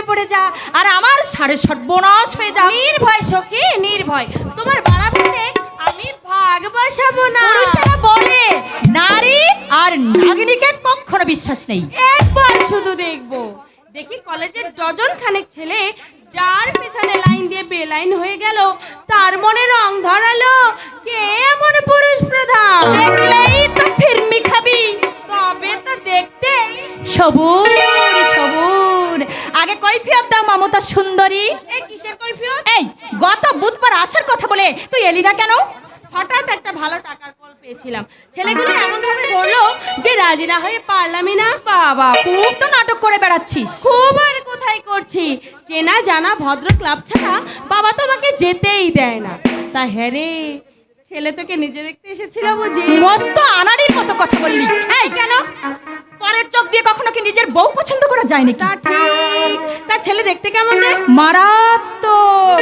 পড়ে যা, আর আমার সাড়ে সর্বনাশ হয়ে যা। নির্ভয় সখী নির্ভয়, তোমার বাড়া পেটে আমি ভাগ বসাবো না। পুরুষেরা বলে নারী আর নাগিনীকে কখনো বিশ্বাস নেই। একবার শুধু দেখবো, দেখি কলেজের ডজন খানেক ছেলে যার পেছনে লাইন দিয়ে বেলাইন হয়ে গেল, তার মনে রং ধরালো কে এমন পুরুষ প্রধান। দেখলেই তো ফিরমি খাবি। তবে তো দেখতে সবুর সবুর, আগে কৈফিয়ত দাও মমতা সুন্দরী। এই কিসের কৈফিয়ত? এই গত বুধবার আসার কথা বলে তুই এলি না কেন? হঠাৎ একটা ভালো টাকার কল পেয়েছিলাম, ছেলেগুলো এমন ভাবে ধরলো যে রাজি না হয়ে পারলামই না। বাবা, খুব তো নাটক করে বেড়াচ্ছিস। খুব আর কোথায় করছি, চেনা জানা ভদ্র ক্লাব ছাড়া বাবা তো আমাকে যেতেই দেয় না। তা হ্যাঁ রে, ছেলে তোকে নিজে দেখতে এসেছিল বুঝি? মস্ত আনাড়ির মতো কথা বললি। এই কেন পরের চোখ দিয়ে কখনো কি নিজের বউ পছন্দ করা যায় নাকি? তা ঠিক, তা ছেলে দেখতে কেমন রে? মারাত্মক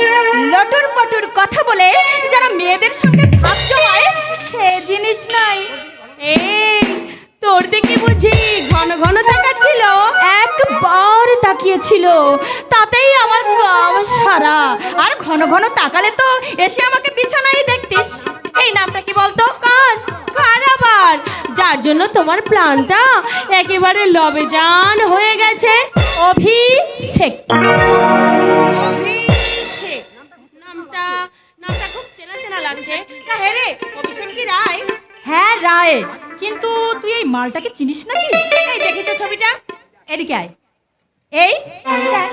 লটুর পটুর কথা বলে যারা মেয়েদের সঙ্গে ভাব জমায় সে জিনিস নাই। এই তোর দিকে বুঝি ঘন ঘন তাকাচ্ছিল? একবার তাকিয়েছিল, তাতেই আমার কাম সারা। আর ঘন ঘন তাকালে তো এসে আমাকে বিছানায় দেখতিস। এই নামটা কি বলতো? কার? কার আবার? যার জন্য তোমার প্ল্যানটা একেবারে লবেজান হয়ে গেছে। অভিষেক। অভিষেক নামটা নামটা খুব চেনা চেনা লাগছে। তা হ্যাঁ রে, অভিষেক কি রায়? হ্যাঁ রায়, কিন্তু তুই এই মালটাকে চিনিস নাকি? এই দেখি তো ছবিটা। এদিকে আয়। এই দেখ।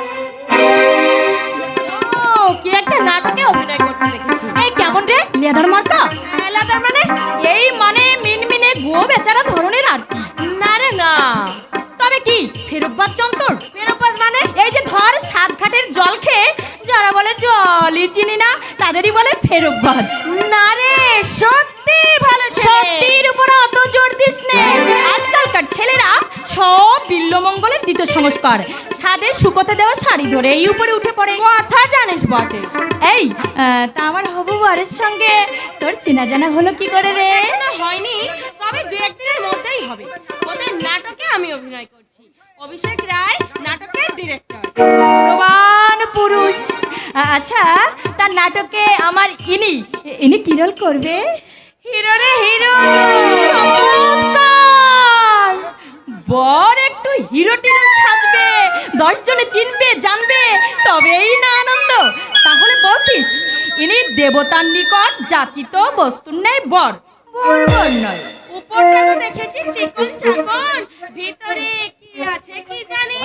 ও, কি একটা নাটকে অভিনয় করতে দেখেছি। এই কেমন রে লেদার মার্কা? এলাকার মানে? এই মানে মিনমিনে গো বেচারা ধরনের আর কি। না রে না। তবে কি ফেরব্বাজ চন্তর? ফেরোপাস মানে? এই যে ধর সাত ঘাটের জল খেয়ে যারা বলে জলই চিনি না, তাদেরই বলে ফেরব্বাজ। না রে, সত্যি ভালো ছেলে। সত্যির উপর অত জোর দিস নে। আজকালকার ছেলেরা সব বিল্লমঙ্গলের দ্বিতীয় সংস্কার, ছাদে শুকোতে দেওয়া শাড়ি ধরে এই উপরে উঠে পড়ে। কথা জানিস বটে। এই তা আমার হবু বরের সঙ্গে তোর চেনা জানা হলো কি করে রে? না হয়নি, তবে দু একদিনের মধ্যেই হবে। ওদের নাটকে আমি অভিনয় করছি। অভিষেক রায় নাটকের ডিরেক্টর। প্রবান পুরুষ। আচ্ছা, তার নাটকে আমার ইনি ইনি কি রোল করবে? হিরো রে হিরো। চমৎকার! বর একটু হিরো টিরো সাজবে, 10 জনে চিনবে জানবে, তবেই না আনন্দ। তাহলে বলছিস ইনি দেবতার নিকট যাচিত বস্তুর ন্যায় বর, বর বর নয়। উপরটা তো দেখেছি চিকন চাকন, ভিতরে কি আছে কি জানি।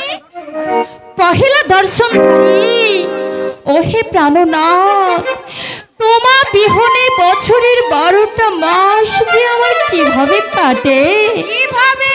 পহেলা দর্শনধারী ওহে প্রাণনাথ, তোমা বিহনে বছরের 12টা মাস যে আমার কিভাবে কাটে। কিভাবে